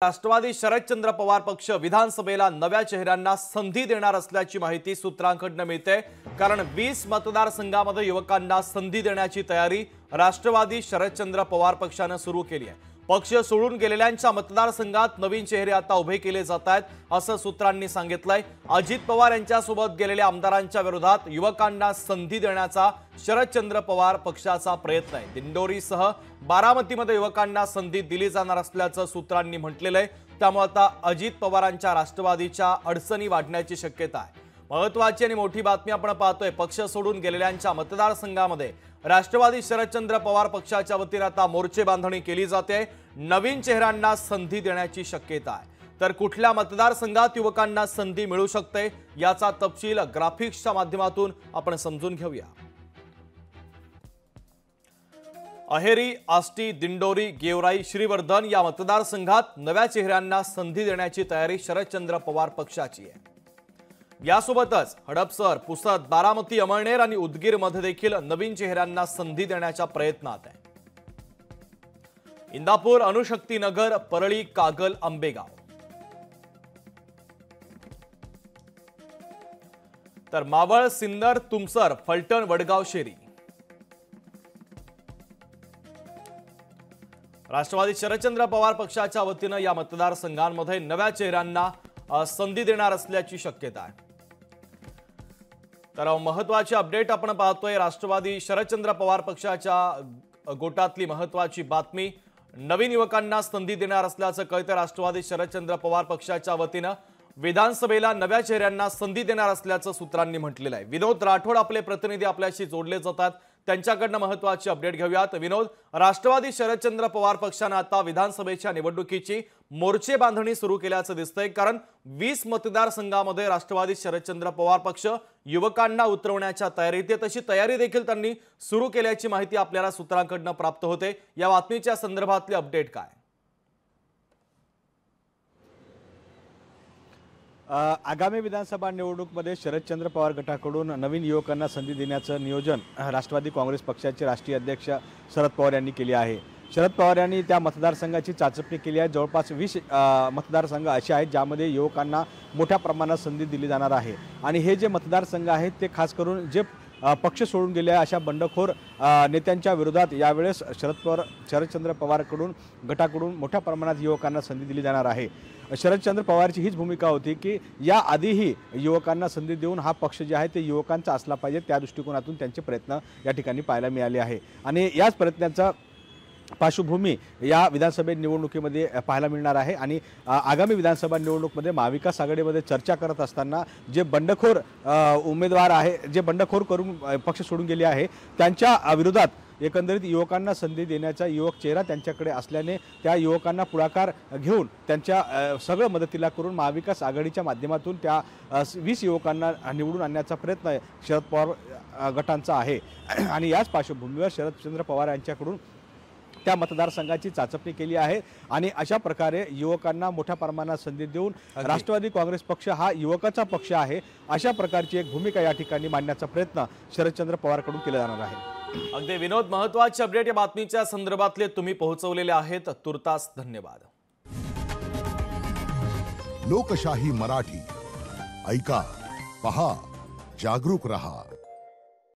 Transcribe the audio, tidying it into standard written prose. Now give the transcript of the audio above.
राष्ट्रवादी शरदचंद्र पवार पक्ष विधानसभेला नव्या चेहऱ्यांना संधी देणार असल्याची माहिती सूत्रांकडून मिळते। कारण 20 मतदारसंघामध्ये युवकांना संधी देण्याची तयारी राष्ट्रवादी शरदचंद्र पवार पक्षाने सुरू केली आहे। पक्ष सोडून गेलेल्यांच्या मतदारसंघात नवीन चेहरे आता उभे केले जात आहेत असं सूत्रांनी सांगितलंय। अजित पवार यांच्यासोबत गेलेल्या आमदारांच्या विरोधात युवकांना संधी देण्याचा शरदचंद्र पवार पक्षाचा प्रयत्न आहे। दिंडोरीसह बारामतीमध्ये युवकांना संधी दिली जाणार असल्याचं सूत्रांनी म्हटलेलं आहे। त्यामुळे आता अजित पवारांच्या राष्ट्रवादीच्या अडचणी वाढण्याची शक्यता आहे। महत्त्वाची आणि मोठी बातमी आपण पाहतोय, पक्ष सोडून गेलेल्यांच्या मतदारसंघामध्ये राष्ट्रवादी शरदचंद्र पवार पक्षाच्या वतीने आता मोर्चे बांधणी केली जाते। नवीन चेहऱ्यांना संधी देण्याची शक्यता आहे। तर कुठल्या मतदारसंघात युवकांना संधी मिळू शकते याचा तपशील ग्राफिक्सच्या माध्यमातून आपण समजून घेऊया। अहेरी, आष्टी, दिंडोरी, गेवराई, श्रीवर्धन या मतदारसंघात नव्या चेहऱ्यांना संधी देण्याची तयारी शरदचंद्र पवार पक्षाची आहे। यासोबतच हडपसर, पुसद, बारामती, अमळनेर आणि उदगीरमध्ये देखील नवीन चेहऱ्यांना संधी देण्याच्या प्रयत्नात आहे। इंदापूर, अणुशक्तीनगर, परळी, कागल, आंबेगाव तर मावळ, सिन्नर, तुमसर, फलटण, वडगाव, शेरी। राष्ट्रवादी शरदचंद्र पवार पक्षाच्या वतीने या मतदारसंघांमध्ये नव्या चेहऱ्यांना संधी देणार असल्याची शक्यता आहे। तर महत्त्वाची अपडेट आपण पाहतोय, राष्ट्रवादी शरदचंद्र पवार पक्षाच्या गोटातली महत्त्वाची बातमी, नवीन युवकांना संधी देणार असल्याचं कळतं। राष्ट्रवादी शरदचंद्र पवार पक्षाच्या वतीने विधानसभेला नव्या चेहऱ्यांना संधी देणार असल्याचं सूत्रांनी म्हटलेलं आहे। विनोद राठोड आपले प्रतिनिधी आपल्याशी जोडले जातात, त्यांच्याकडनं महत्त्वाची अपडेट घेऊयात। विनोद, राष्ट्रवादी शरदचंद्र पवार पक्षाने आता विधानसभेच्या निवडणुकीची मोर्चे बांधणी सुरू केल्याचं दिसतंय। कारण 20 मतदारसंघामध्ये राष्ट्रवादी शरदचंद्र पवार पक्ष युवकांना उतरवण्याच्या तयारीत आहे। तशी तयारी देखील त्यांनी सुरू केल्याची माहिती आपल्याला सूत्रांकडून प्राप्त होते। या बातमीच्या संदर्भातली अपडेट काय? आगामी विधानसभा निवडणुकीमध्ये शरदचंद्र पवार गटाकडून नवीन युवकांना संधी देण्याचं नियोजन राष्ट्रवादी काँग्रेस पक्षाचे राष्ट्रीय अध्यक्ष शरद पवार यांनी केले आहे। शरद पवार यांनी त्या मतदारसंघाची चाचपणी केली आहे। जवळपास 20 मतदारसंघ असे आहेत ज्यामध्ये युवकांना मोठ्या प्रमाणात संधी दिली जाणार आहे। आणि हे जे मतदारसंघ आहेत ते खास करून जे पक्ष सोडून गेले अशा बंडखोर नेत्यांच्या विरोधात यावेळेस शरदचंद्र पवारकडून गटाकडून मोठ्या प्रमाणात युवकांना संधी दिली जाणार आहे। शरदचंद्र पवारची हीच भूमिका होती की या आधीही युवकांना संधी देऊन हा पक्ष जे आहे ते युवकांचा असला पाहिजे, त्या दृष्टिकोनातून त्यांचे प्रयत्न या ठिकाणी पाहायला मिळाले आहे। आणि याच प्रयत्नांचा पार्श्वभूमी या विधानसभा निवडणुकीमध्ये पाहायला मिळणार आहे। आणि आगामी विधानसभा निवडणुकीमध्ये महाविकास आघाडीमध्ये चर्चा करत असताना जे बंडखोर उमेदवार आहे, जे बंडखोर करून पक्ष सोडून गेले आहे, त्यांच्या विरोधात एकंदरीत युवकांना संधी देण्याचा युवक चेहरा त्यांच्याकडे असल्याने त्या युवकांना पुढाकार घेऊन त्यांच्या सगळं मदतीला करून महाविकास आघाडीच्या माध्यमातून त्या 20 युवकांना निवडून आणण्याचा प्रयत्न शरद पवार गटांचा आहे। आणि याच पार्श्वभूमीवर शरदचंद्र पवार यांच्याकडून त्या मतदारसंघाची चाचपणी केली आहे। आणि अशा प्रकारे युवकांना मोठ्या प्रमाणात संधी देऊन राष्ट्रवादी काँग्रेस पक्ष हा युवकाचा पक्ष आहे अशा प्रकारची एक भूमिका या ठिकाणी मांडण्याचा प्रयत्न शरदचंद्र पवारकडून केला जाणार आहे। अगदी विनोद, महत्त्वाची अपडेट या बातमीच्या संदर्भातले तुम्ही पोहोचवलेले आहेत, तुर्तास धन्यवाद। लोकशाही मराठी ऐका, पहा, जागरूक रहा।